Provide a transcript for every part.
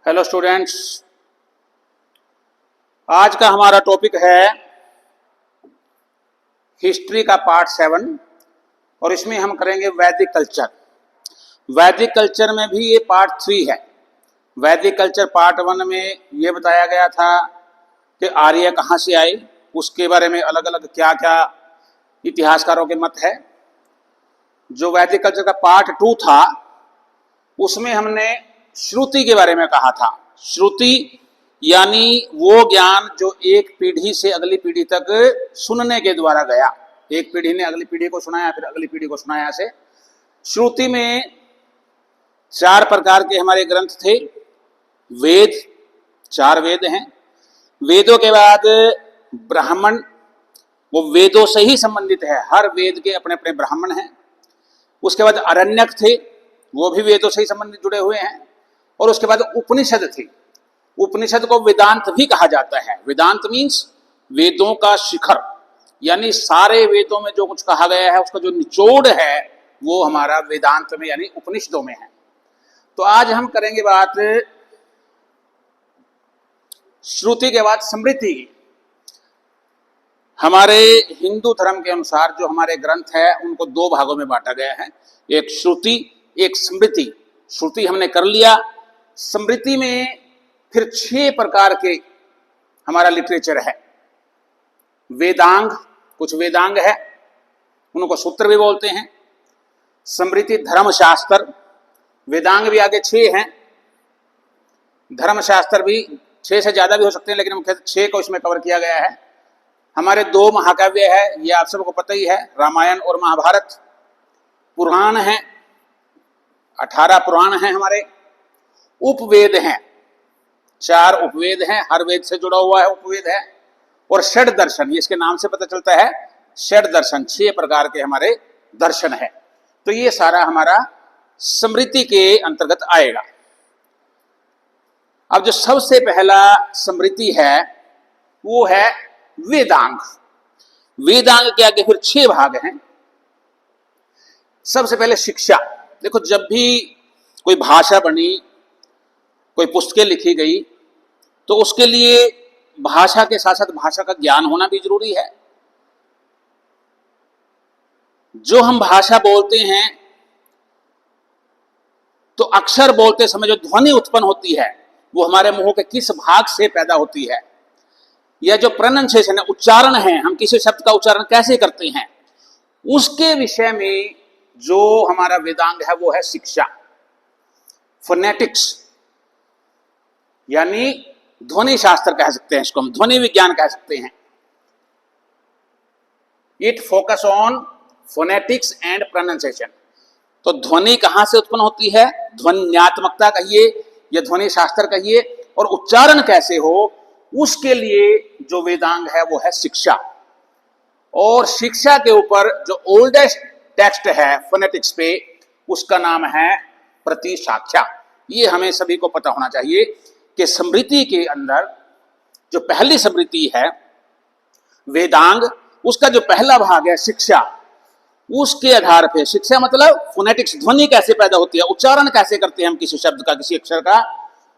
Hello students, आज का हमारा टॉपिक है हिस्ट्री का पार्ट 7 और इसमें हम करेंगे वैदिक कल्चर। वैदिक कल्चर में भी ये पार्ट 3 है। वैदिक कल्चर पार्ट 1 में ये बताया गया था कि आर्य कहाँ से आए, उसके बारे में अलग अलग क्या क्या इतिहासकारों के मत है। जो वैदिक कल्चर का पार्ट 2 था उसमें हमने श्रुति के बारे में कहा था। श्रुति यानी वो ज्ञान जो एक पीढ़ी से अगली पीढ़ी तक सुनने के द्वारा गया। एक पीढ़ी ने अगली पीढ़ी को सुनाया, फिर अगली पीढ़ी को सुनाया से। श्रुति में 4 प्रकार के हमारे ग्रंथ थे। वेद, 4 वेद हैं। वेदों के बाद ब्राह्मण, वो वेदों से ही संबंधित है, हर वेद के अपने अपने ब्राह्मण हैं। उसके बाद अरण्यक थे, वो भी वेदों से ही संबंधित जुड़े हुए हैं। और उसके बाद उपनिषद थी। उपनिषद को वेदांत भी कहा जाता है। वेदांत मीन्स वेदों का शिखर, यानी सारे वेदों में जो कुछ कहा गया है उसका जो निचोड़ है वो हमारा वेदांत में यानी उपनिषदों में है। तो आज हम करेंगे बात श्रुति के बाद स्मृति की। हमारे हिंदू धर्म के अनुसार जो हमारे ग्रंथ है उनको 2 भागों में बांटा गया है, एक श्रुति, एक स्मृति। श्रुति हमने कर लिया। स्मृति में फिर 6 प्रकार के हमारा लिटरेचर है। वेदांग, कुछ वेदांग है, उनको सूत्र भी बोलते हैं। स्मृति धर्मशास्त्र, वेदांग भी आगे 6 हैं, धर्मशास्त्र भी 6 से ज्यादा भी हो सकते हैं, लेकिन मुख्य 6 को इसमें कवर किया गया है। हमारे 2 महाकाव्य है, ये आप सबको पता ही है, रामायण और महाभारत। पुराण है, 18 पुराण हैं हमारे। उपवेद हैं, 4 उपवेद हैं, हर वेद से जुड़ा हुआ है उपवेद है। और षड दर्शन, ये इसके नाम से पता चलता है, षड दर्शन, 6 प्रकार के हमारे दर्शन है। तो ये सारा हमारा स्मृति के अंतर्गत आएगा। अब जो सबसे पहला स्मृति है वो है वेदांग। वेदांग के आगे फिर 6 भाग हैं। सबसे पहले शिक्षा। देखो, जब भी कोई भाषा बनी, कोई पुस्तकें लिखी गई, तो उसके लिए भाषा के साथ साथ भाषा का ज्ञान होना भी जरूरी है। जो हम भाषा बोलते हैं तो अक्षर बोलते समय जो ध्वनि उत्पन्न होती है वो हमारे मुंह के किस भाग से पैदा होती है, या जो प्रोनाउंसिएशन है, उच्चारण है, हम किसी शब्द का उच्चारण कैसे करते हैं, उसके विषय में जो हमारा वेदांग है वो है शिक्षा। फोनेटिक्स यानी ध्वनि शास्त्र कह सकते हैं, इसको हम ध्वनि विज्ञान कह सकते हैं। It focus on phonetics and pronunciation. तो ध्वनि कहां से उत्पन्न होती है, ध्वन्यात्मकता कहिए या ध्वनि शास्त्र कहिए, और उच्चारण कैसे हो, उसके लिए जो वेदांग है वो है शिक्षा। और शिक्षा के ऊपर जो ओल्डेस्ट टेक्स्ट है फोनेटिक्स पे, उसका नाम है प्रतिशाख्या। ये हमें सभी को पता होना चाहिए कि स्मृति के अंदर जो पहली स्मृति है वेदांग, उसका जो पहला भाग है शिक्षा, उसके आधार पे, शिक्षा मतलब फोनेटिक्स, ध्वनि कैसे पैदा होती है, उच्चारण कैसे करते हैं हम किसी शब्द का, किसी अक्षर का,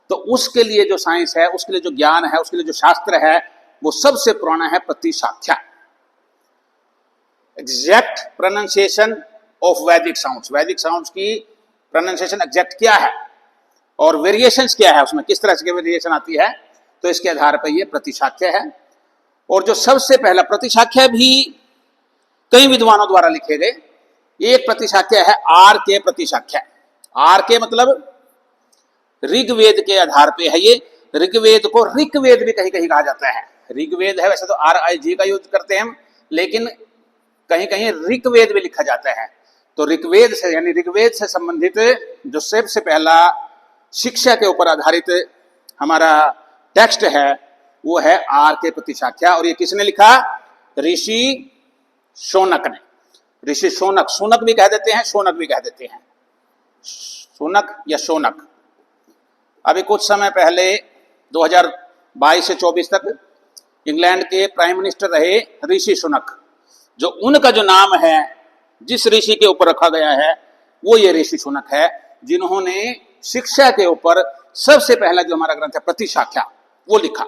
तो उसके लिए जो साइंस है, उसके लिए जो ज्ञान है, उसके लिए जो शास्त्र है, वो सबसे पुराना है प्रतिशाख्या। एग्जैक्ट प्रोनाउंसिएशन ऑफ वैदिक साउंड्स, वैदिक साउंड्स की प्रोनाउंसिएशन एग्जैक्ट क्या है और वेरिएशंस क्या है, उसमें किस तरह से वेरिएशन आती है, तो इसके आधार पर ये प्रतिशाख्या है। और जो सबसे पहला प्रतिशाख्या भी कई विद्वानों द्वारा लिखे गए, एक प्रतिशाख्या है आर के प्रतिशाख्या। आर के मतलब ऋग्वेद के आधार पे है। ये ऋग्वेद को ऋग्वेद भी कहीं कहीं कहा जाता है। ऋग्वेद है, वैसे तो RIG का यूज करते हैं हम, लेकिन कहीं कहीं ऋग्वेद भी लिखा जाता है। तो ऋग्वेद से यानी ऋग्वेद से संबंधित जो सबसे पहला शिक्षा के ऊपर आधारित हमारा टेक्स्ट है वो है आर के प्रतिशाख्या। और ये किसने लिखा, ऋषि शौनक ने। ऋषि शौनक, शौनक भी कह देते हैं, शौनक भी कह देते हैं, शौनक या शौनक। अभी कुछ समय पहले 2022 से 24 तक इंग्लैंड के प्राइम मिनिस्टर रहे ऋषि सुनक। जो उनका जो नाम है जिस ऋषि के ऊपर रखा गया है वो ये ऋषि सुनक है, जिन्होंने शिक्षा के ऊपर सबसे पहला जो हमारा ग्रंथ है प्रतिशाख्या वो लिखा।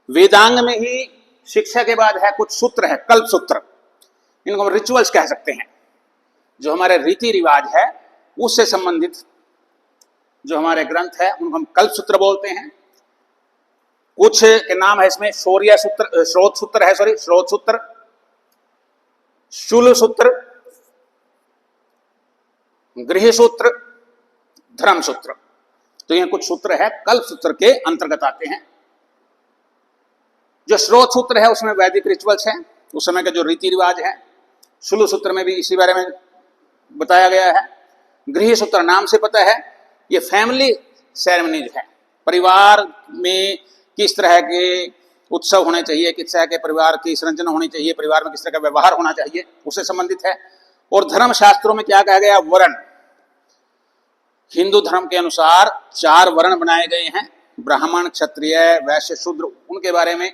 वेदांग में ही शिक्षा के बाद है कुछ सूत्र है, कल्प सूत्र, इनको हम रिचुअल्स कह सकते हैं। जो हमारे रीति रिवाज है उससे संबंधित जो हमारे ग्रंथ है उनको हम कल्प सूत्र बोलते हैं। कुछ के नाम है इसमें शौर्य सूत्र, स्रोत सूत्र है, स्रोत सूत्र, शूल सूत्र, गृह सूत्र, धर्म सूत्र। तो ये कुछ सूत्र है कल्प सूत्र के अंतर्गत आते हैं। जो स्रोत सूत्र है उसमें वैदिक रिचुअल्स है, उस समय का जो रीति रिवाज है। शूल सूत्र में भी इसी बारे में बताया गया है। गृह सूत्र नाम से पता है, ये फैमिली सेरेमनीज है, परिवार में किस तरह के उत्सव होने चाहिए, किस तरह के परिवार की संरचना होनी चाहिए, परिवार में किस तरह का व्यवहार होना चाहिए, उससे संबंधित है। और धर्म शास्त्रों में क्या कहा गया, वर्ण। हिंदू धर्म के अनुसार 4 वर्ण बनाए गए हैं, ब्राह्मण, क्षत्रिय, वैश्य, शूद्र, उनके बारे में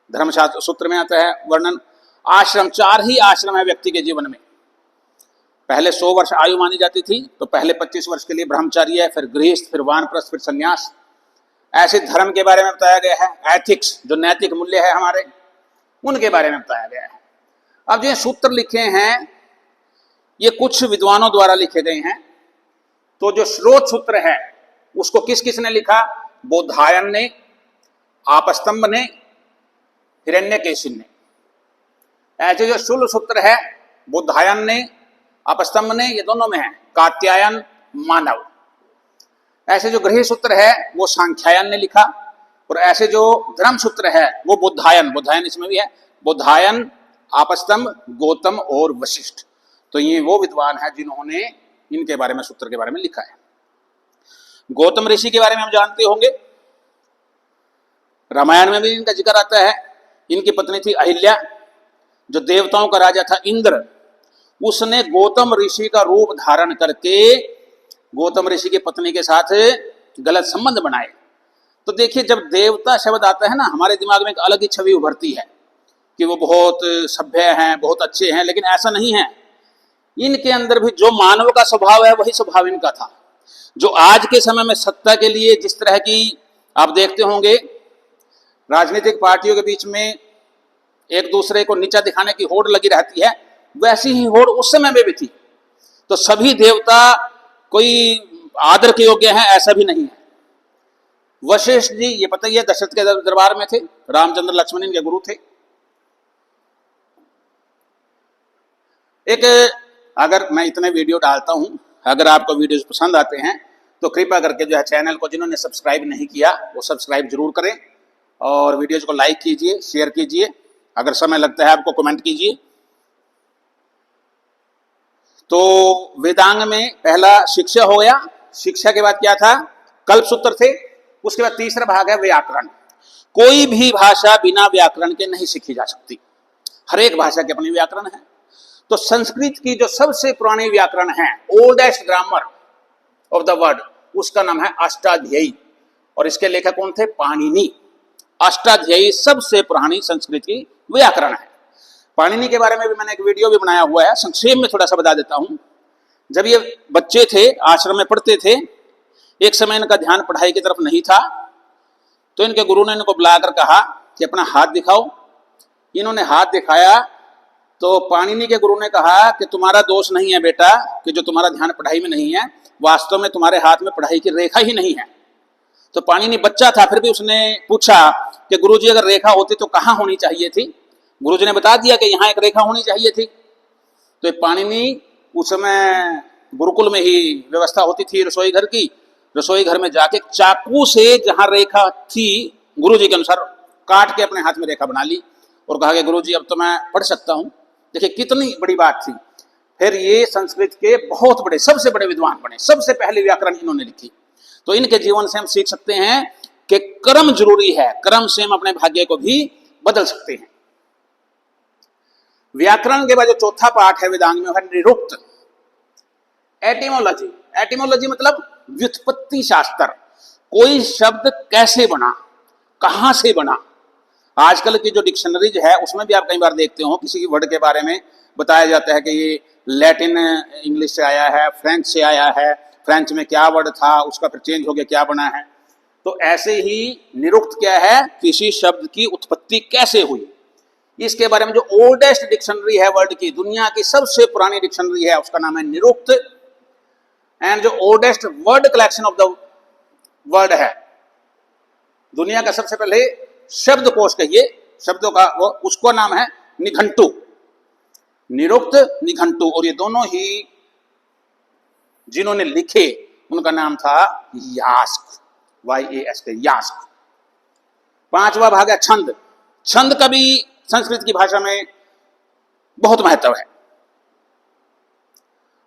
धर्मशास्त्र सूत्र में आता है वर्णन। आश्रम, 4 ही आश्रम है व्यक्ति के जीवन में। पहले 100 वर्ष आयु मानी जाती थी, तो पहले 25 वर्ष के लिए ब्रह्मचर्य, फिर गृहस्थ, फिर वानप्रस्थ, फिर संन्यास। ऐसे धर्म के बारे में बताया गया है। एथिक्स, जो नैतिक मूल्य है हमारे, उनके बारे में बताया गया है। अब जो सूत्र लिखे हैं ये कुछ विद्वानों द्वारा लिखे गए हैं। तो जो स्रोत सूत्र है उसको किस किस ने लिखा, बोधायन ने, आपस्तंभ ने, हिरण्यकेशिन ने। ऐसे जो शूल सूत्र है बोधायन ने, आपस्तंभ ने, ये दोनों में है, कात्यायन, मानव। ऐसे जो गृह सूत्र है वो सांख्यायन ने लिखा। और ऐसे जो धर्म सूत्र है वो बोधायन, बोधायन इसमें भी है, बोधायन, आपस्तंभ, गौतम और वशिष्ठ। तो ये वो विद्वान है जिन्होंने इनके बारे में, सूत्र के बारे में लिखा है। गौतम ऋषि के बारे में हम जानते होंगे, रामायण में भी इनका जिक्र आता है। इनकी पत्नी थी अहिल्या, जो देवताओं का राजा था इंद्र, उसने गौतम ऋषि का रूप धारण करके गौतम ऋषि की पत्नी के साथ गलत संबंध बनाए। तो देखिए, जब देवता शब्द आता है ना, हमारे दिमाग में एक अलग ही छवि उभरती है कि वो बहुत सभ्य हैं, बहुत अच्छे हैं, लेकिन ऐसा नहीं है। इनके अंदर भी जो मानव का स्वभाव है वही स्वभाव इनका था। जो आज के समय में सत्ता के लिए जिस तरह की आप देखते होंगे राजनीतिक पार्टियों के बीच में एक दूसरे को नीचा दिखाने की होड़ लगी रहती है, वैसी ही होड़ उस समय में भी थी। तो सभी देवता कोई आदर के योग्य है ऐसा भी नहीं है। वशिष्ठ जी, ये पता ही है, दशरथ के दरबार में थे, रामचंद्र लक्ष्मण इनके गुरु थे। एक, अगर मैं इतने वीडियो डालता हूं, अगर आपको वीडियोस पसंद आते हैं तो कृपया करके जो है चैनल को जिन्होंने सब्सक्राइब नहीं किया वो सब्सक्राइब जरूर करें, और वीडियोज को लाइक कीजिए, शेयर कीजिए, अगर समय लगता है आपको कमेंट कीजिए। तो वेदांग में पहला शिक्षा हो गया। शिक्षा के बाद क्या था, कल्प सूत्र थे। उसके बाद तीसरा भाग है व्याकरण। कोई भी भाषा बिना व्याकरण के नहीं सीखी जा सकती, हर एक भाषा के अपनी व्याकरण है। तो संस्कृत की जो सबसे पुरानी व्याकरण है, oldest grammar of the world, उसका नाम है अष्टाध्यायी, और इसके लेखक कौन थे, पाणिनि। अष्टाध्यायी सबसे पुरानी संस्कृत की व्याकरण है। पाणिनि के बारे में भी मैंने एक वीडियो भी बनाया हुआ है, संक्षेप में थोड़ा सा बता देता हूं। जब ये बच्चे थे, आश्रम में पढ़ते थे, एक समय इनका ध्यान पढ़ाई की तरफ नहीं था, तो इनके गुरु ने इनको बुलाकर कहा कि अपना हाथ दिखाओ। इन्होंने हाथ दिखाया तो पाणिनि के गुरु ने कहा कि तुम्हारा दोष नहीं है बेटा कि जो तुम्हारा ध्यान पढ़ाई में नहीं है, वास्तव में तुम्हारे हाथ में पढ़ाई की रेखा ही नहीं है। तो पाणिनि बच्चा था, फिर भी उसने पूछा कि गुरुजी अगर रेखा होती तो कहाँ होनी चाहिए थी। गुरुजी ने बता दिया कि यहाँ एक रेखा होनी चाहिए थी। तो पाणिनि उस समय गुरुकुल में ही व्यवस्था होती थी रसोई घर की, रसोई घर में जाके चाकू से जहाँ रेखा थी गुरुजी के अनुसार काट के अपने हाथ में रेखा बना ली और कहा कि गुरुजी अब तो मैं पढ़ सकता हूँ। देखिए कितनी बड़ी बात थी। फिर ये संस्कृत के बहुत बड़े, सबसे बड़े विद्वान बने, सबसे पहले व्याकरण इन्होंने लिखी। तो इनके जीवन से हम सीख सकते हैं कि कर्म जरूरी है, कर्म से हम अपने भाग्य को भी बदल सकते हैं। व्याकरण के बाद जो चौथा पाठ है वेदांग में, है निरुक्त, एटिमोलॉजी। एटिमोलॉजी मतलब व्युत्पत्ति शास्त्र। कोई शब्द कैसे बना, कहां से बना। आजकल की जो डिक्शनरीज है उसमें भी आप कई बार देखते हो किसी की वर्ड के बारे में बताया जाता है कि ये लैटिन इंग्लिश से आया है, फ्रेंच से आया है, फ्रेंच में क्या वर्ड था, उसका फिर चेंज हो गया क्या बना है। तो ऐसे ही निरुक्त क्या है, किसी शब्द की उत्पत्ति कैसे हुई, इसके बारे में जो ओल्डेस्ट डिक्शनरी है वर्ल्ड की, दुनिया की सबसे पुरानी डिक्शनरी है, उसका नाम है निरुक्त। एंड जो oldest word collection of the world है, दुनिया का सबसे पहले शब्दकोश कहिए शब्दों का, वो उसको नाम है निघंटु, निरुक्त निघंटु। और ये दोनों ही जिन्होंने लिखे उनका नाम था यास्क, YASK, यास्क। पांचवा भाग है छंद। छंद का भी संस्कृत की भाषा में बहुत महत्व है,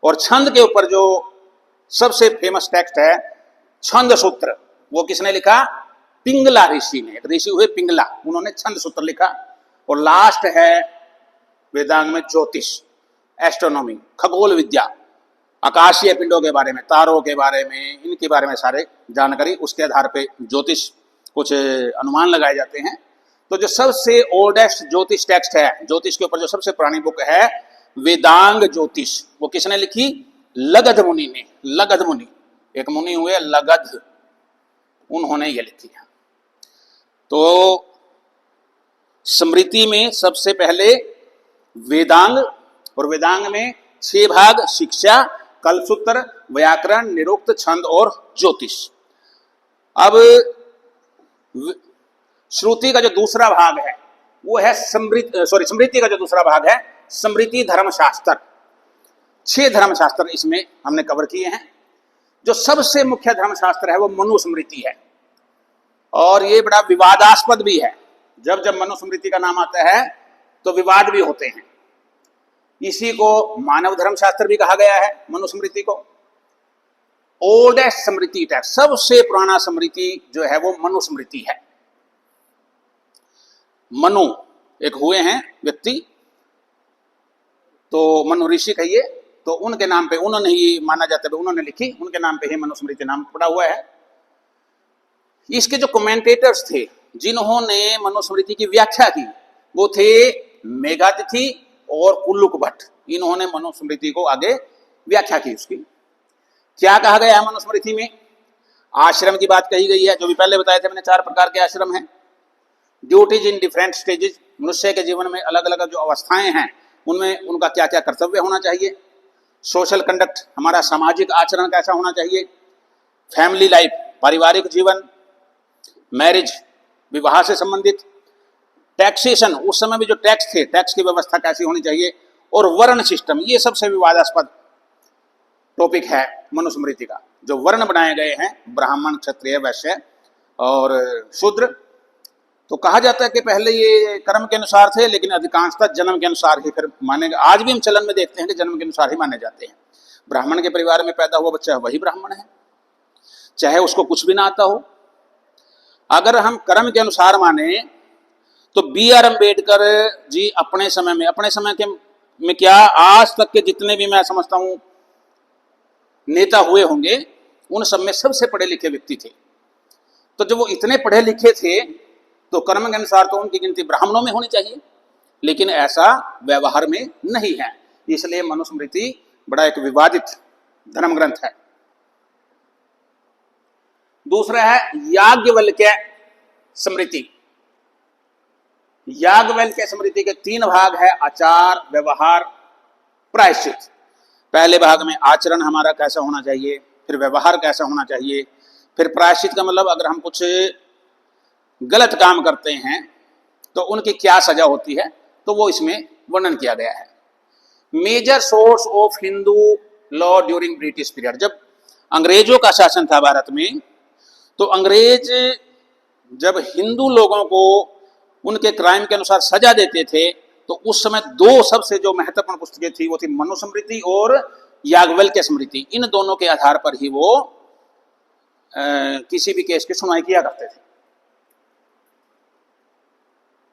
और छंद के ऊपर जो सबसे फेमस टेक्स्ट है छंद सूत्र, वो किसने लिखा, पिंगला ऋषि ने। एक ऋषि हुए पिंगला, उन्होंने छंद सूत्र लिखा। और लास्ट है वेदांग में ज्योतिष, एस्ट्रोनॉमी, खगोल विद्या, आकाशीय पिंडों के बारे में, तारों के बारे में, इनके बारे में सारे जानकारी, उसके आधार पे ज्योतिष कुछ अनुमान लगाए जाते हैं। तो जो सबसे ओल्डेस्ट ज्योतिष टेक्स्ट है, ज्योतिष के ऊपर जो सबसे पुरानी बुक है वेदांग ज्योतिष, वो किसने लिखी, लगध मुनि ने। लगध मुनि, एक मुनि हुए लगध, उन्होंने ये लिखी है। तो स्मृति में सबसे पहले वेदांग, और वेदांग में 6 भाग, शिक्षा, कल्पसूत्र, व्याकरण, निरुक्त, छंद और ज्योतिष। अब श्रुति का जो दूसरा भाग है वो है स्मृति का जो दूसरा भाग है स्मृति धर्मशास्त्र। 6 धर्मशास्त्र इसमें हमने कवर किए हैं। जो सबसे मुख्य धर्मशास्त्र है वो मनुस्मृति है, और ये बड़ा विवादास्पद भी है। जब जब मनुस्मृति का नाम आता है तो विवाद भी होते हैं। इसी को मानव धर्मशास्त्र भी कहा गया है, मनुस्मृति को। ओल्डेस्ट स्मृति टेक्स्ट, सबसे पुराना स्मृति जो है वो मनुस्मृति है। मनु एक हुए हैं व्यक्ति, तो मनु ऋषि कहिए, तो उनके नाम पे, उन्होंने ही माना जाता है, उन्होंने लिखी, उनके नाम पे ही मनुस्मृति नाम पड़ा हुआ है। इसके जो कमेंटेटर्स थे जिन्होंने मनुस्मृति की व्याख्या की वो थे मेघातिथि और कुल्लुक भट्ट। इन्होंने मनुस्मृति को आगे व्याख्या की। उसकी क्या कहा गया है मनुस्मृति में, आश्रम की बात कही गई है, जो भी पहले बताए थे मैंने 4 प्रकार के आश्रम हैं। ड्यूटीज इन डिफरेंट स्टेजेस, मनुष्य के जीवन में अलग अलग जो अवस्थाएं हैं उनमें उनका क्या क्या कर्तव्य होना चाहिए। सोशल कंडक्ट, हमारा सामाजिक आचरण कैसा होना चाहिए। फैमिली लाइफ, पारिवारिक जीवन। मैरिज, विवाह से संबंधित। टैक्सेशन, उस समय भी जो टैक्स थे, टैक्स की व्यवस्था कैसी होनी चाहिए। और वर्ण सिस्टम, ये सबसे विवादास्पद टॉपिक है मनुस्मृति का। जो वर्ण बनाए गए हैं, ब्राह्मण, क्षत्रिय, वैश्य और शूद्र, तो कहा जाता है कि पहले ये कर्म के अनुसार थे, लेकिन अधिकांशतः जन्म के अनुसार ही फिर माने। आज भी हम चलन में देखते हैं कि जन्म के अनुसार ही माने जाते हैं। ब्राह्मण के परिवार में पैदा हुआ बच्चा वही ब्राह्मण है, चाहे उसको कुछ भी ना आता हो। अगर हम कर्म के अनुसार माने तो BR अम्बेडकर जी अपने समय में क्या, आज तक के जितने भी मैं समझता हूं नेता हुए होंगे, उन सब में सबसे पढ़े लिखे व्यक्ति थे। तो जब वो इतने पढ़े लिखे थे तो कर्म के अनुसार तो उनकी गिनती ब्राह्मणों में होनी चाहिए, लेकिन ऐसा व्यवहार में नहीं है। इसलिए मनुस्मृति बड़ा एक विवादित धर्म ग्रंथ है। दूसरा है याज्ञवल्क्य स्मृति। याज्ञवल्क्य स्मृति के 3 भाग है, आचार, व्यवहार, प्रायश्चित। पहले भाग में आचरण हमारा कैसा होना चाहिए, फिर व्यवहार कैसा होना चाहिए, फिर प्रायश्चित का मतलब अगर हम कुछ गलत काम करते हैं तो उनकी क्या सजा होती है, तो वो इसमें वर्णन किया गया है। Major source of Hindu law during British period, जब अंग्रेजों का शासन था भारत में, तो अंग्रेज जब हिंदू लोगों को उनके क्राइम के अनुसार सजा देते थे, तो उस समय 2 सबसे जो महत्वपूर्ण पुस्तकें थी वो थी मनुस्मृति और याज्ञवल्क्य स्मृति। इन दोनों के आधार पर ही वो किसी भी केस की सुनवाई किया करते थे।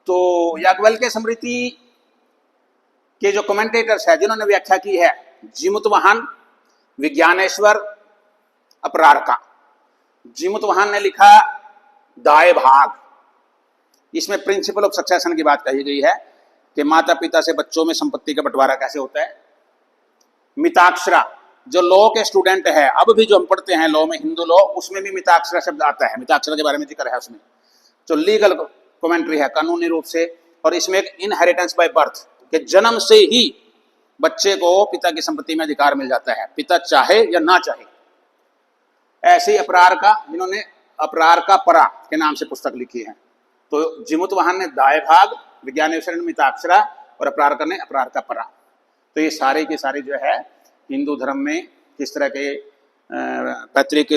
तो याज्ञवल्क्य स्मृति के जो कमेंटेटर्स हैं जिन्होंने व्याख्या की है, जीमुतवाहन, विज्ञानेश्वर, अपरार्का। जीमुतवाहन ने लिखा दाय भाग, इसमें प्रिंसिपल ऑफ सक्सेशन की बात कही गई है कि माता पिता से बच्चों में संपत्ति का बंटवारा कैसे होता है। मिताक्षरा, जो लॉ के स्टूडेंट है, अब भी जो हम पढ़ते हैं लॉ में, हिंदू लॉ, उसमें भी मिताक्षरा शब्द आता है, मिताक्षरा के बारे में जिक्र है उसमें, जो लीगल कमेंट्री है कानूनी रूप से। और इसमें एक इनहेरिटेंस बाय बर्थ, के जन्म से ही बच्चे को पिता की संपत्ति में अधिकार मिल जाता है, पिता चाहे या ना चाहे। ऐसे ही अपरार का, जिन्होंने अपरार का परा के नाम से पुस्तक लिखी है, तो जिमुतवाहन ने दाय भाग, विज्ञानेश्वर ने मिताक्षरा और अपरारकर ने अपरार का परा। तो ये सारे के सारे जो है हिंदू धर्म में किस तरह के पैतृक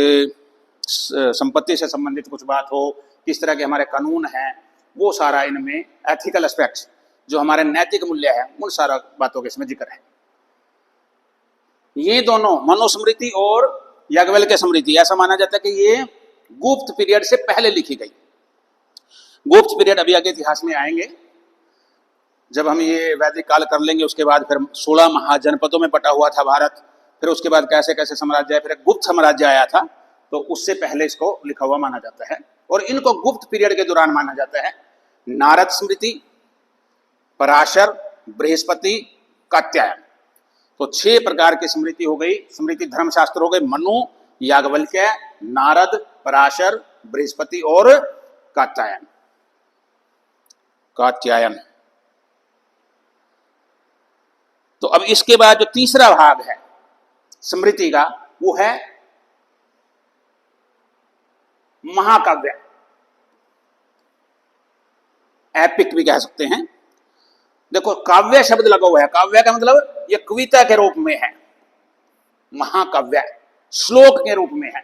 संपत्ति से संबंधित कुछ बात हो, किस तरह के हमारे कानून हैं, वो सारा इनमें एथिकल एस्पेक्ट्स जो हमारे नैतिक मूल्य है, उन सारा बातों के इसमें जिक्र है। ये दोनों मनुस्मृति और याज्ञवल्क्य स्मृति, ऐसा माना जाता है कि ये गुप्त पीरियड से पहले लिखी गई। गुप्त पीरियड अभी आगे इतिहास में आएंगे, जब हम ये वैदिक काल कर लेंगे, उसके बाद फिर 16 महाजनपदों में बटा हुआ था भारत, फिर उसके बाद कैसे कैसे साम्राज्य है, फिर एक गुप्त साम्राज्य आया था, तो उससे पहले इसको लिखा हुआ माना जाता है। और इनको गुप्त पीरियड के दौरान माना जाता है। नारद स्मृति, पराशर, बृहस्पति, कात्यायन, तो 6 प्रकार की स्मृति हो गई, स्मृति धर्मशास्त्र हो गए, मनु, याज्ञवल्क्य, नारद, पराशर, बृहस्पति और कात्यायन। तो अब इसके बाद जो तीसरा भाग है स्मृति का, वो है महाकाव्य, एपिक भी कह सकते हैं। देखो काव्य शब्द लगा हुआ है, काव्य का मतलब ये कविता के रूप में है, महाकाव्य श्लोक के रूप में है।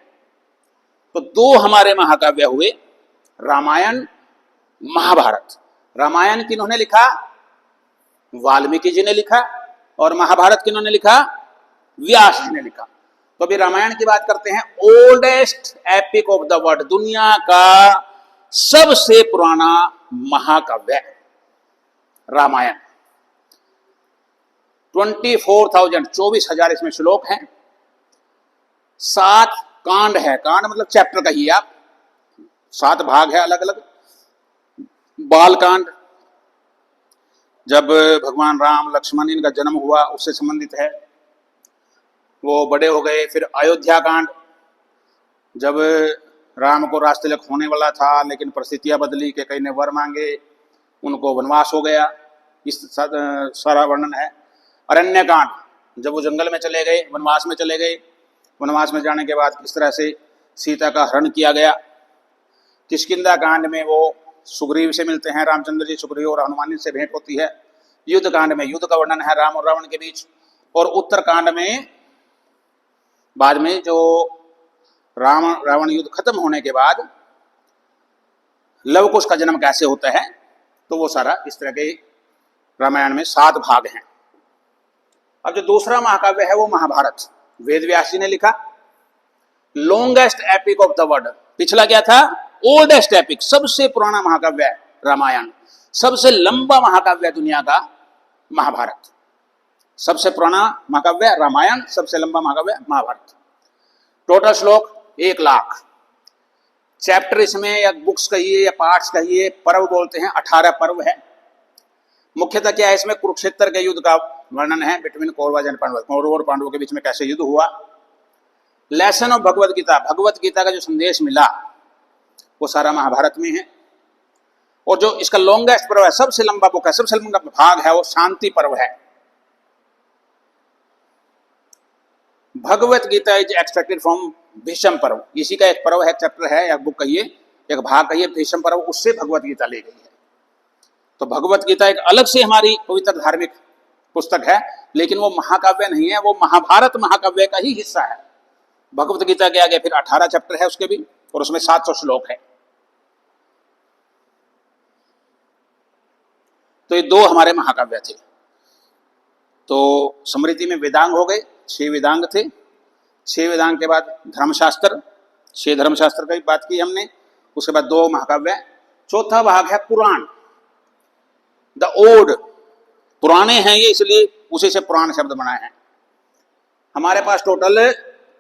तो 2 हमारे महाकाव्य हुए, रामायण, महाभारत। रामायण किन्होंने लिखा? वाल्मीकि जी ने लिखा। और महाभारत किन्होंने लिखा? व्यास जी ने लिखा। तो अभी रामायण की बात करते हैं। Oldest epic of the world, दुनिया का सबसे पुराना महाकाव्य रामायण। 24,000 इसमें श्लोक हैं, 7 कांड है, कांड मतलब चैप्टर कहिए आप, 7 भाग है अलग अलग। बालकांड, जब भगवान राम लक्ष्मण इनका जन्म हुआ उससे संबंधित है, वो बड़े हो गए। फिर अयोध्या कांड, जब राम को राज तिलक होने वाला था लेकिन परिस्थितियां बदली कि कई ने वर मांगे, उनको वनवास हो गया, इस सारा वर्णन है। अरण्य कांड, जब वो जंगल में चले गए, वनवास में चले गए, वनवास में जाने के बाद किस तरह से सीता का हरण किया गया। किष्किंधा कांड में वो सुग्रीव से मिलते हैं रामचंद्र जी, सुग्रीव और हनुमान से भेंट होती है। युद्ध कांड में युद्ध का वर्णन है राम और रावण के बीच। और उत्तर कांड में बाद में जो राम रावण युद्ध खत्म होने के बाद लव कुश का जन्म कैसे होता है, तो वो सारा इस तरह के रामायण में 7 भाग हैं। अब जो दूसरा महाकाव्य है वो महाभारत, वेद व्यास जी ने लिखा। Longest epic of the world, पिछला क्या था? ओल्डेस्ट एपिक, सबसे पुराना महाकाव्य रामायण, सबसे लंबा महाकाव्य दुनिया का महाभारत। सबसे पुराना महाकाव्य रामायण, सबसे लंबा महाकाव्य महाभारत। टोटल श्लोक 1 लाख। चैप्टर इसमें या बुक्स कहिए या पार्ट्स कहिए, पर्व बोलते हैं, 18 पर्व है। मुख्यतः क्या है इसमें? कुरुक्षेत्र के युद्ध का वर्णन है बिटवीन कौरव एंड पांडव, कौरव और पांडवों के बीच में कैसे युद्ध हुआ। लेसन ऑफ भगवत गीता, भगवत गीता का जो संदेश मिला वो सारा महाभारत में है। और जो इसका लॉन्गेस्ट पर्व है, सबसे लंबा बुक है, सबसे लंबा भाग है, वो शांति पर्व है। Bhagavad Gita is extracted from Bhishma Parva, इसी का एक पर्व है, चैप्टर है या बुक कहिए, एक भाग कहिए, भीष्म पर्व, उससे भगवत गीता ली गई है। तो भगवत गीता एक अलग से हमारी पवित्र धार्मिक पुस्तक है, लेकिन वो महाकाव्य नहीं है, वो महाभारत महाकाव्य का ही हिस्सा है। भगवत गीता के आगे फिर 18 चैप्टर है उसके भी, और उसमें 700 श्लोक है। तो ये 2 हमारे महाकाव्य थे। तो स्मृति में वेदांग हो गए, 6 वेदांग थे। 6 वेदांग के बाद धर्मशास्त्र, 6 धर्मशास्त्र की बात की हमने। उसके बाद 2 महाकाव्य। चौथा भाग है पुराण, द ओड, पुराने हैं ये, इसलिए उसी से पुराण शब्द बनाए हैं। हमारे पास टोटल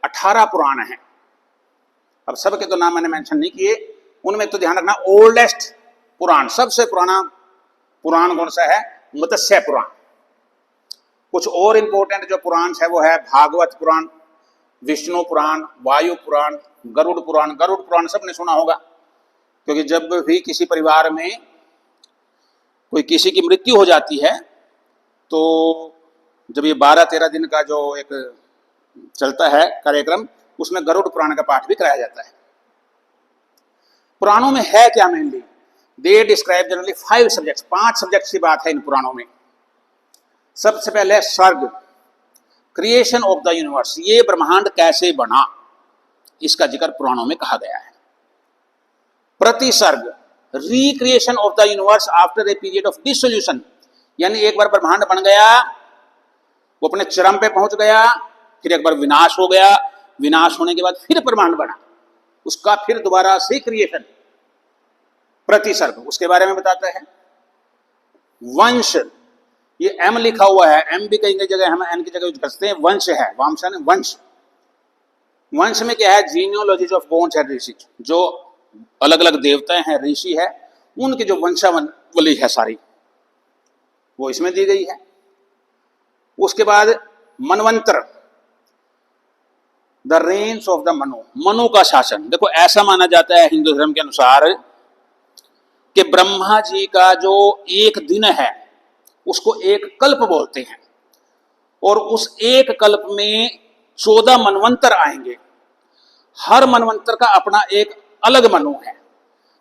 18 पुराण हैं। अब सबके तो नाम मैंने मेंशन नहीं किए, उनमें तो ध्यान रखना ओल्डेस्ट पुराण, सबसे पुराना पुराण कौन सा है? मत्स्य पुराण। कुछ और इंपॉर्टेंट जो पुराण है वो है भागवत पुराण, विष्णु पुराण, वायु पुराण, गरुड़ पुराण। गरुड़ पुराण सबने सुना होगा, क्योंकि जब भी किसी परिवार में कोई किसी की मृत्यु हो जाती है तो जब ये 12-13 दिन का जो एक चलता है कार्यक्रम, उसमें गरुड़ पुराण का पाठ भी कराया जाता है। पुराणों में है क्या mainly? They describe generally 5 subjects, 5 subjects की बात है इन पुराणों में। सबसे पहले सर्ग, क्रिएशन ऑफ द यूनिवर्स, ये ब्रह्मांड कैसे बना, इसका जिक्र पुराणों में कहा गया है। प्रतिसर्ग, recreation of the universe after a period of dissolution, यानी एक बार ब्रह्मांड बन गया, वो अपने चरम पे पहुंच गया, फिर एक बार विनाश हो गया, विनाश होने के बाद फिर ब्रह्मांड बना, उसका फिर दोबारा से क्रिएशन, प्रतिसर्ग, उसके बारे में बताता है। वंश, ये एम लिखा हुआ है, एम भी कई जगह हम एन की जगह यूज करते हैं, वंश है, वामसन वंश। वंश में क्या है? जीनियोलॉजीज ऑफ गॉड्स एंड ऋषि, जो अलग अलग देवताएं हैं, ऋषि है, उनकी जो वंशावली है सारी, वो इसमें दी गई है। उसके बाद मनवंतर, the reigns of the Manu, Manu का शासन। देखो ऐसा माना जाता है हिंदू धर्म के अनुसार कि ब्रह्मा जी का जो एक दिन है उसको एक कल्प बोलते हैं, और उस एक कल्प में 14 मनवंतर आएंगे। हर मनवंतर का अपना एक अलग मनु है।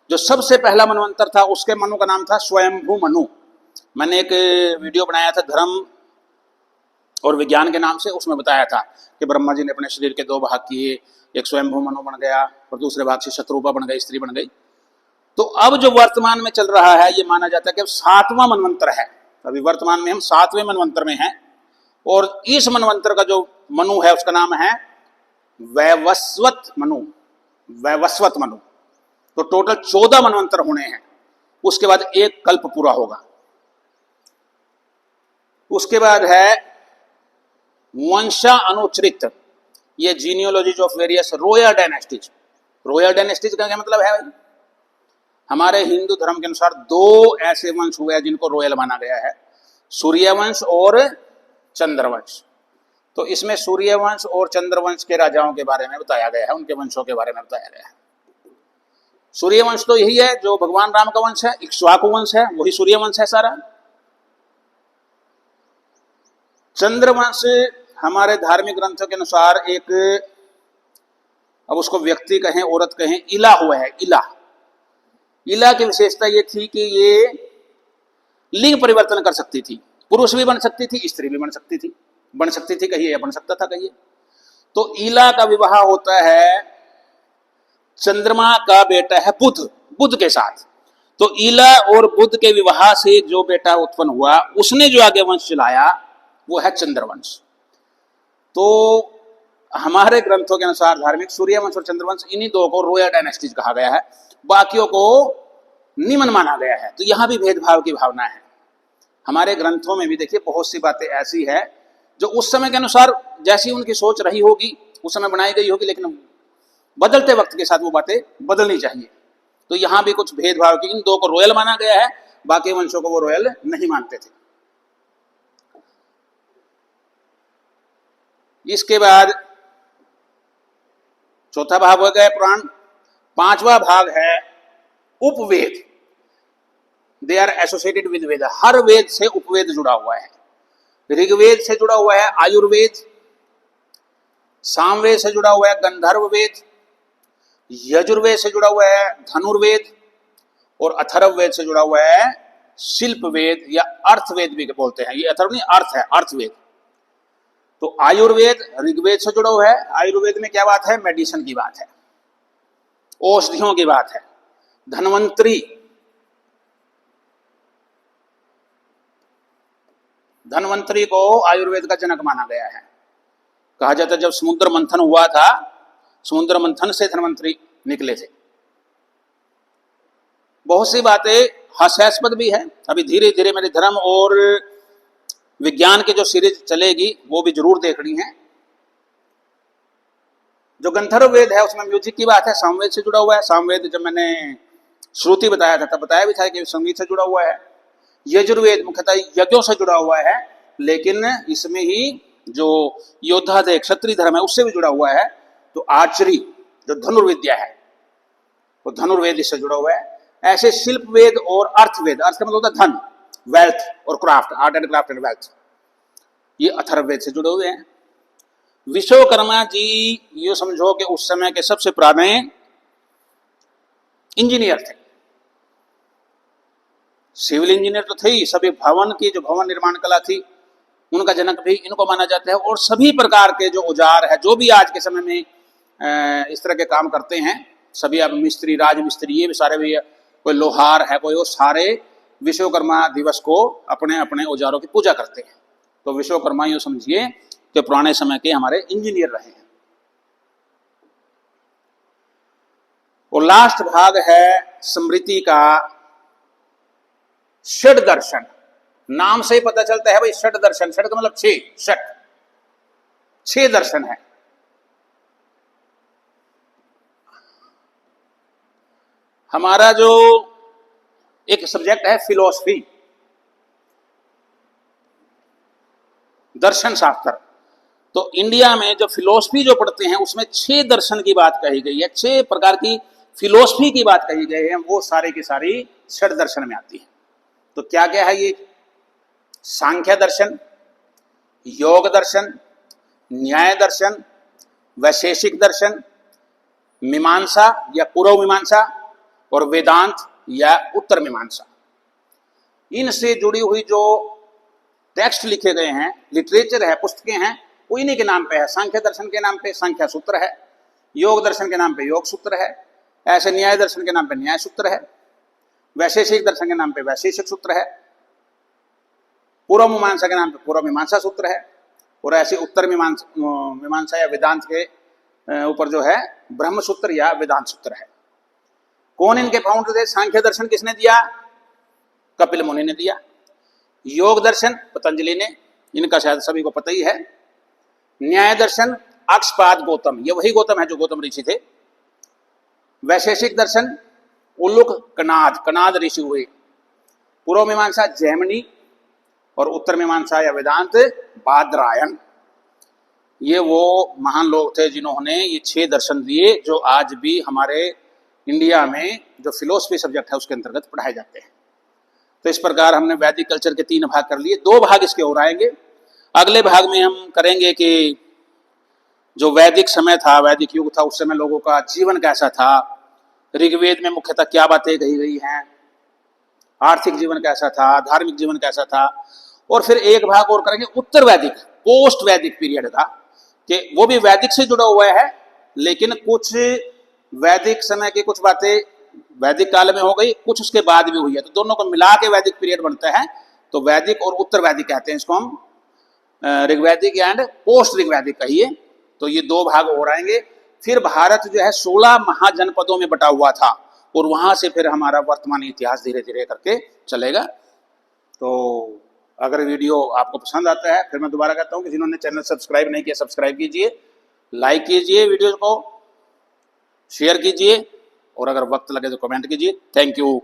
जो सबसे पहला मनवंतर था उसके मनु का नाम था स्वयंभू मनु। मैंने एक वीडियो बनाया था धर्म और विज्ञान के नाम से, उसमें बताया था कि ब्रह्मा जी ने अपने शरीर के 2 भाग किए, एक स्वयंभू मनु बन गया और दूसरे भाग से शत्रुपा बन गई, स्त्री बन गई। तो अब जो वर्तमान में चल रहा है, ये माना जाता है कि अब 7वां मनवंतर है। अभी वर्तमान में हम 7वें मनवंतर में हैं, और इस मनवंतर का जो मनु है उसका नाम है वैवस्वत मनु, वैवस्वत मनु। तो टोटल 14 मनवंतर होने हैं। उसके बाद एक कल्प पूरा होगा। उसके बाद है वंशा अनुचरित, ये genealogies of various royal dynasties. Royal dynasties का क्या मतलब है भाई? हमारे हिंदू धर्म के अनुसार 2 ऐसे वंश हुए हैं जिनको रॉयल माना गया है, सूर्यवंश और चंद्रवंश। तो इसमें सूर्यवंश और चंद्रवंश के राजाओं के बारे में बताया गया है, उनके वंशों के बारे में बताया गया है। सूर्यवंश तो यही है जो भगवान राम का वंश है, इक्ष्वाकु वंश है, वही सूर्यवंश है सारा। चंद्रवंश हमारे धार्मिक ग्रंथों के अनुसार एक, अब उसको व्यक्ति कहें औरत कहें, इला हुआ है। इला, इला की विशेषता ये थी कि ये लिंग परिवर्तन कर सकती थी, पुरुष भी बन सकती थी, स्त्री भी बन सकती थी, कहिए, या बन सकता था कहिए। तो इला का विवाह होता है, चंद्रमा का बेटा है बुध, बुध के साथ। तो इला और बुध के विवाह से जो बेटा उत्पन्न हुआ, उसने जो आगे वंश चलाया वो है चंद्रवंश। तो हमारे ग्रंथों के अनुसार धार्मिक सूर्यवंश और चंद्रवंश, इन्हीं 2 को रॉयल डायनेस्टीज कहा गया है, बाकियों को निम्न माना गया है। तो यहां भी भेदभाव की भावना है। हमारे ग्रंथों में भी देखिए बहुत सी बातें ऐसी है जो उस समय के अनुसार जैसी उनकी सोच रही होगी उस समय बनाई गई होगी, लेकिन बदलते वक्त के साथ वो बातें बदलनी चाहिए। तो यहां भी कुछ भेदभाव की, इन 2 को रॉयल माना गया है, बाकी वंशों को वो रॉयल नहीं मानते थे। इसके बाद चौथा भाग हो गया पुराण। 5वां भाग है उपवेद। दे आर एसोसिएटेड विद वेद, हर वेद से उपवेद जुड़ा हुआ है। ऋग्वेद से जुड़ा हुआ है आयुर्वेद, सामवेद से जुड़ा हुआ है गंधर्व वेद, यजुर्वेद से जुड़ा हुआ है धनुर्वेद, और अथर्ववेद से जुड़ा हुआ है शिल्प वेद या अर्थवेद भी बोलते हैं। ये अथर्व नहीं, अर्थ है, अर्थवेद। तो आयुर्वेद ऋग्वेद से जुड़ा हुआ है। आयुर्वेद में क्या बात है? मेडिसिन की बात है, औषधियों की बात है। धन्वंतरी, धन्वंतरी को आयुर्वेद का जनक माना गया है। कहा जाता है जब समुद्र मंथन हुआ था, समुद्र मंथन से धन्वंतरी निकले थे। बहुत सी बातें हास्यास्पद भी है। अभी धीरे धीरे मेरे धर्म और विज्ञान की जो सीरीज चलेगी वो भी जरूर देखनी है। जो गंधर्व वेद है उसमें म्यूजिक की बात है, सामवेद से जुड़ा हुआ है। सामवेद जब मैंने श्रुति बताया था तब बताया भी था कि संगीत से जुड़ा हुआ है। यजुर्वेद मुख्यतः यज्ञों से जुड़ा हुआ है, लेकिन इसमें ही जो योद्धा थे, क्षत्रिय धर्म है, उससे भी जुड़ा हुआ है। तो आर्चरी जो धनुर्विद्या है वो धनुर्वेद से जुड़ा हुआ है। ऐसे शिल्प वेद और अर्थवेद, अर्थ का मतलब होता है धन, वेल्थ और craft, art and craft and wealth, ये अथर्ववेद से जुड़े हुए हैं। विश्वकर्मा जी ये समझो कि उस समय के सबसे पुराने इंजीनियर थे, सिविल इंजीनियर तो थे ही, सभी भवन की जो भवन निर्माण कला थी उनका जनक भी इनको माना जाता है। और सभी प्रकार के जो औजार है, जो भी आज के समय में इस तरह के काम करते हैं, सभी अब मिस्त्री, राजमिस्त्री, ये भी सारे भी, कोई लोहार है, कोई, वो सारे विश्वकर्मा दिवस को अपने अपने औजारों की पूजा करते हैं। तो विश्वकर्मा यूं समझिए कि पुराने समय के हमारे इंजीनियर रहे हैं। और लास्ट भाग है स्मृति का षड दर्शन। नाम से ही पता चलता है भाई, षड दर्शन, षड का मतलब छह, षट, छह दर्शन है। हमारा जो एक सब्जेक्ट है फिलॉसफी, दर्शन शास्त्र, तो इंडिया में जो फिलॉसफी जो पढ़ते हैं उसमें छह दर्शन की बात कही गई है, छह प्रकार की फिलॉसफी की बात कही गई है, वो सारे की सारी षड दर्शन में आती है। तो क्या क्या है ये? सांख्य दर्शन, योग दर्शन, न्याय दर्शन, वैशेषिक दर्शन, मीमांसा या पूर्व मीमांसा, और वेदांत या उत्तर मीमांसा। इनसे जुड़ी हुई जो टेक्स्ट लिखे गए हैं, लिटरेचर है, पुस्तकें हैं, वो इन्हीं के नाम पे है। सांख्य दर्शन के नाम पे सांख्य सूत्र है, योग दर्शन के नाम पे योग सूत्र है, ऐसे न्याय दर्शन के नाम पे न्याय सूत्र है, वैशेषिक दर्शन के नाम पे वैशेषिक सूत्र है, पूर्व मीमांसा के नाम पे पूर्व मीमांसा सूत्र है, और ऐसे उत्तर मीमांसा या वेदांत के ऊपर जो है ब्रह्म सूत्र या वेदांत सूत्र है। कौन इनके फाउंडर थे? सांख्य दर्शन किसने दिया? कपिल मुनि ने दिया। योग दर्शन पतंजलि ने, इनका शायद सभी को पता ही है। न्याय दर्शन अक्षपाद गौतम, ये वही गौतम है जो गौतम ऋषि थे। वैशेषिक दर्शन उल्लुक कनाद, कनाद ऋषि हुए। पूर्व मीमांसा जैमिनी, और उत्तर मीमांसा या वेदांत बादरायण। ये वो महान लोग थे जिन्होंने ये छह दर्शन दिए, जो आज भी हमारे इंडिया में जो फिलोसफी सब्जेक्ट है उसके अंतर्गत पढ़ाए जाते हैं। तो इस प्रकार हमने वैदिक कल्चर के 3 भाग कर लिए, 2 भाग इसके और आएंगे। अगले भाग में हम करेंगे कि जो वैदिक समय था, वैदिक युग था, उस समय लोगों का जीवन कैसा था, ऋग्वेद में मुख्यतः क्या बातें कही गई हैं, आर्थिक जीवन कैसा था, धार्मिक जीवन कैसा था। और फिर एक भाग और करेंगे उत्तर वैदिक, पोस्ट वैदिक पीरियड का, कि वो भी वैदिक से जुड़ा हुआ है, लेकिन कुछ वैदिक समय की कुछ बातें वैदिक काल में हो गई, कुछ उसके बाद भी हुई है, तो दोनों को मिला के वैदिक पीरियड बनता है। तो वैदिक और उत्तर वैदिक कहते हैं इसको हम, ऋग्वैदिक एंड पोस्ट ऋग्वैदिक कहिए। तो ये 2 भाग और आएंगे। फिर भारत जो है 16 महाजनपदों में बटा हुआ था, और वहां से फिर हमारा वर्तमान इतिहास धीरे धीरे करके चलेगा। तो अगर वीडियो आपको पसंद आता है, फिर मैं दोबारा कहता हूँ कि जिन्होंने चैनल सब्सक्राइब नहीं किया सब्सक्राइब कीजिए, लाइक कीजिए, वीडियो को शेयर कीजिए, और अगर वक्त लगे तो कमेंट कीजिए। Thank you.